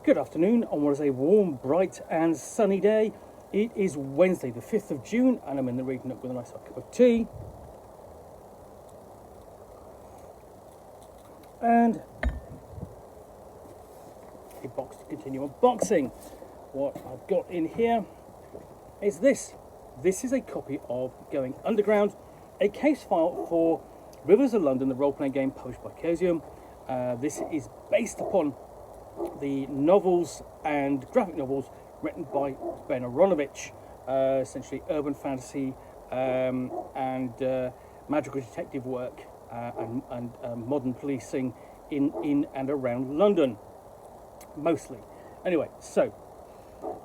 Good afternoon on what is a warm, bright and sunny day. It is Wednesday the 5th of June and I'm in the reading Nook with a nice hot cup of tea. And a box to continue unboxing. What I've got in here is this. This is a copy of Going Underground, a case file for Rivers of London, the role-playing game published by Chaosium. This is based upon the novels and graphic novels written by Aaronovitch, essentially urban fantasy and magical detective work and modern policing in and around London, mostly. Anyway, so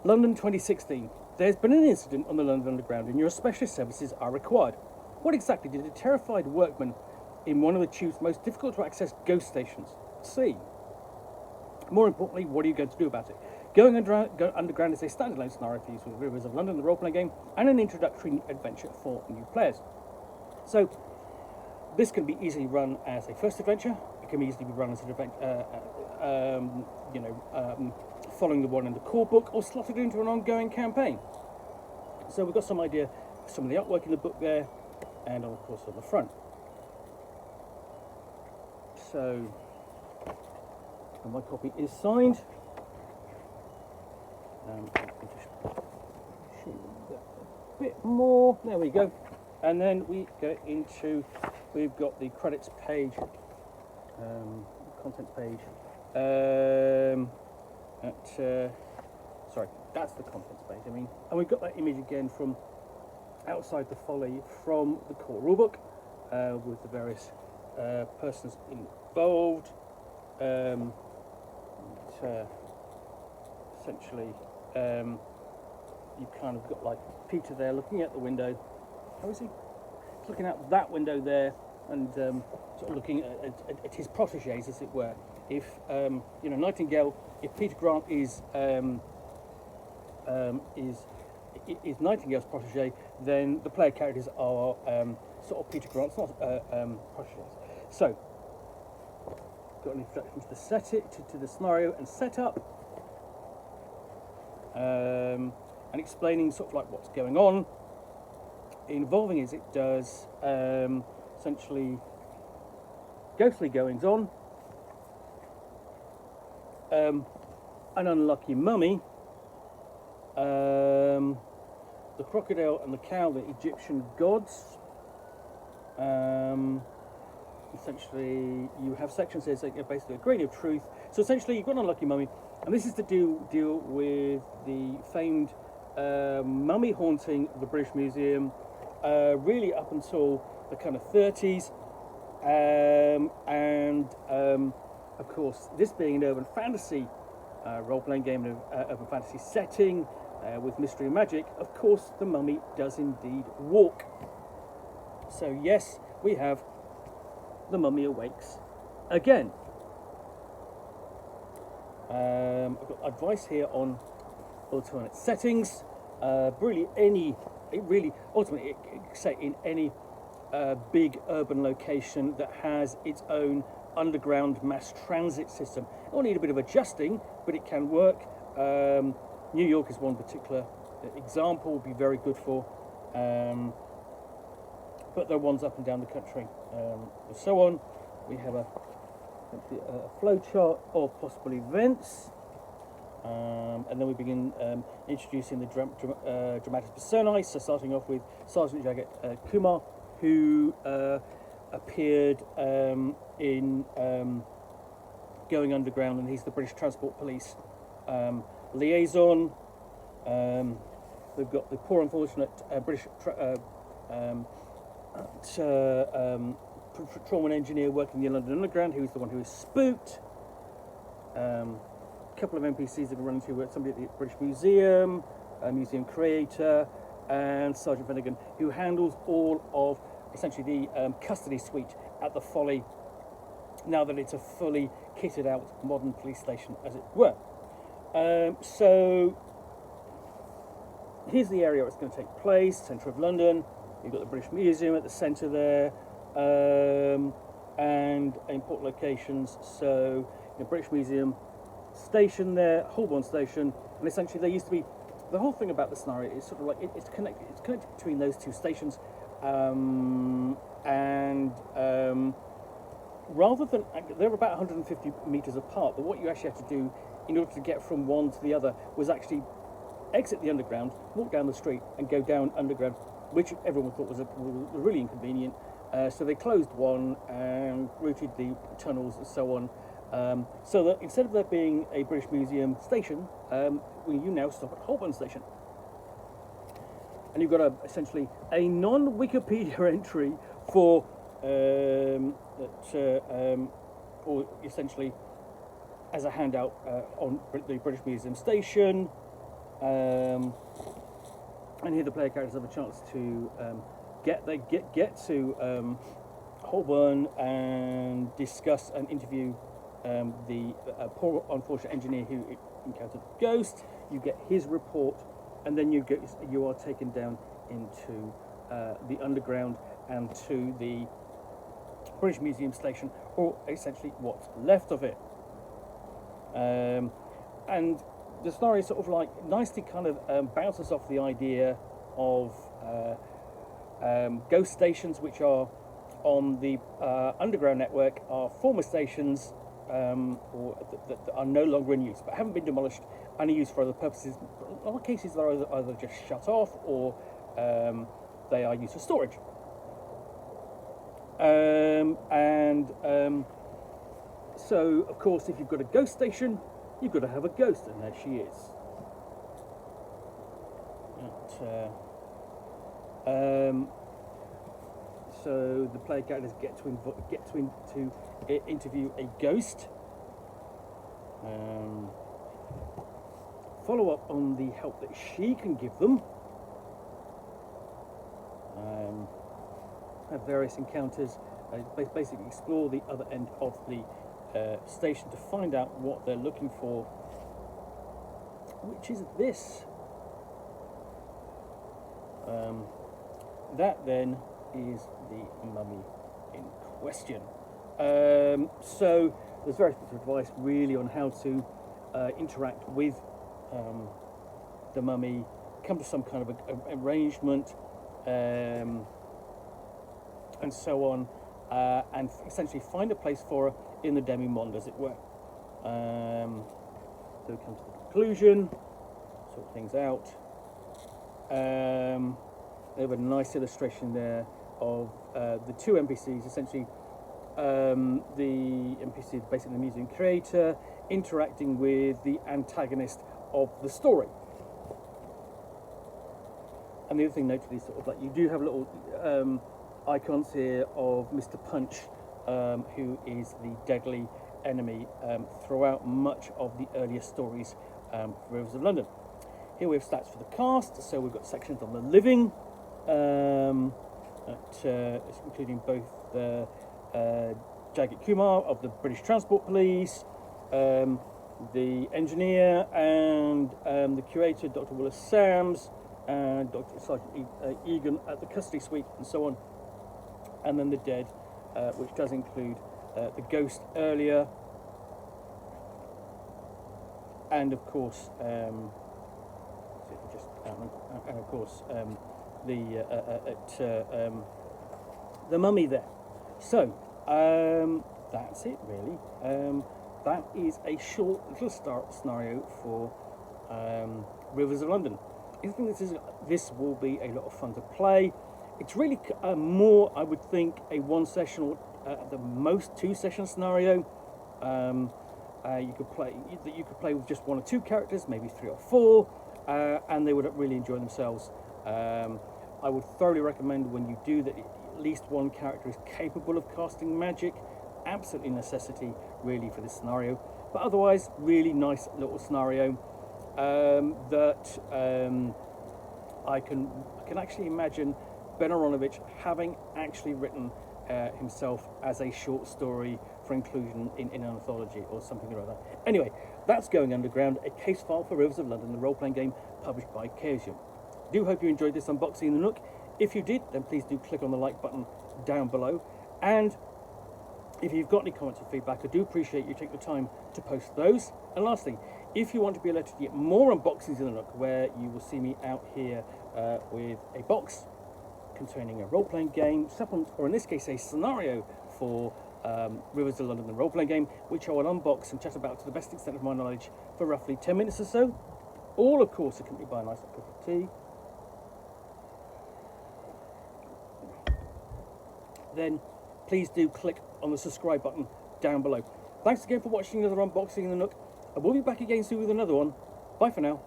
London 2016. There's been an incident on the London Underground and your specialist services are required. What exactly did a terrified workman in one of the tube's most difficult to access ghost stations see? More importantly, what are you going to do about it? Going Underground is a standalone scenario for use with Rivers of London, the role-playing game, and an introductory adventure for new players. So, this can be easily run as a first adventure. It can easily be run as an adventure, following the one in the core book, or slotted into an ongoing campaign. So we've got some idea of some of the artwork in the book there, and of course on the front. So, and my copy is signed. Just show you that a bit more. There we go. And then we go into, we've got the credits page, contents page. Sorry, that's the contents page. I mean, and we've got that image again from outside the folly from the core rulebook with the various persons involved. Essentially, you kind of got like Peter there looking out the window. How is he? He's looking out that window there and sort of looking at his protégés, as it were. If Nightingale, if Peter Grant is Nightingale's protégé, then the player characters are sort of Peter Grant's protégés. So, got an introduction to the scenario and setup, and explaining sort of like what's going on, involving as it does essentially ghostly goings on, an unlucky mummy, the crocodile and the cow, the Egyptian gods. Essentially, you have sections there, so basically a grain of truth. So essentially, you've got an unlucky mummy, and this is to deal with the famed mummy haunting of the British Museum, really up until the kind of 30s, and of course, this being an urban fantasy role-playing game in an urban fantasy setting with mystery and magic, of course, the mummy does indeed walk. So yes, we have the mummy awakes again. I've got advice here on alternate settings. Ultimately, say in any big urban location that has its own underground mass transit system. It will need a bit of adjusting, but it can work. New York is one particular example, would be very good for. But there are ones up and down the country, and so on. We have a flow chart of possible events, and then we begin introducing the dramatis personae. So starting off with Sergeant Jagat Kumar, who appeared in Going Underground, and he's the British Transport Police liaison. We've got the poor unfortunate British patrolman engineer working in the London Underground, who's the one who is spooked. A couple of NPCs that are running into somebody at the British Museum, a museum creator, and Sergeant Finnegan, who handles all of essentially the custody suite at the Folly, now that it's a fully kitted out modern police station, as it were. So here's the area where it's going to take place, centre of London. You've got the British Museum at the centre there, and important locations. So the British Museum, station there, Holborn Station, and essentially there used to be, the whole thing about the scenario is sort of like it's connected between those two stations, rather than, they're about 150 metres apart, but what you actually have to do in order to get from one to the other was actually exit the underground, walk down the street and go down underground, which everyone thought was really inconvenient. So they closed one and routed the tunnels and so on. So that instead of there being a British Museum station, you now stop at Holborn Station. And you've got essentially a non-Wikipedia entry for, or essentially as a handout on the British Museum station. And here the player characters have a chance to get to Holborn and discuss and interview the poor unfortunate engineer who encountered the ghost. You get his report, and then you are taken down into the underground and to the British Museum station, or essentially what's left of it. And the story sort of like nicely kind of bounces off the idea of ghost stations, which are on the underground network, are former stations or that are no longer in use, but haven't been demolished and are used for other purposes. In a lot of cases, they're either just shut off or they are used for storage. So, of course, if you've got a ghost station, you've got to have a ghost, and there she is. So the player characters get to interview a ghost, follow up on the help that she can give them, have various encounters, basically explore the other end of the station to find out what they're looking for, which is this. That then is the mummy in question. So there's various bits of advice really on how to interact with the mummy, come to some kind of arrangement, and so on, and essentially find a place for her in the demi-monde, as it were. So we come to the conclusion, sort things out. They have a nice illustration there of the two NPCs, essentially the NPC, basically the museum creator, interacting with the antagonist of the story. And the other thing notably is sort of like you do have little icons here of Mr. Punch, who is the deadly enemy throughout much of the earlier stories for Rivers of London. Here we have stats for the cast, so we've got sections on the living, including both Jagat Kumar of the British Transport Police, the engineer and the curator, Dr. Willis Sams, and Dr. Sergeant Egan at the custody suite, and so on. And then the dead, which does include the ghost earlier, and of course, the mummy there. So that's it really. That is a short little scenario for Rivers of London. I think this will be a lot of fun to play. It's really more, I would think, a one session or at the most 2 session scenario. You could play with just 1 or 2 characters, maybe 3 or 4, and they would really enjoy themselves. I would thoroughly recommend when you do that at least one character is capable of casting magic. Absolutely necessity really for this scenario, but otherwise really nice little scenario that I can actually imagine Ben Aaronovitch having actually written himself as a short story for inclusion in an anthology or something or other. Anyway, that's Going Underground, a case file for Rivers of London, the role-playing game published by Chaosium. Do hope you enjoyed this unboxing in the Nook. If you did, then please do click on the like button down below, and If you've got any comments or feedback, I do appreciate you take the time to post those. And lastly, if you want to be alerted to get more unboxings in the Nook, where you will see me out here with a box containing a role-playing game, supplement, or in this case a scenario for Rivers of London, the role-playing game, which I will unbox and chat about to the best extent of my knowledge for roughly 10 minutes or so, all of course accompanied by a nice cup of tea, then please do click on the subscribe button down below. Thanks again for watching another unboxing in the Nook, and we'll be back again soon with another one. Bye for now.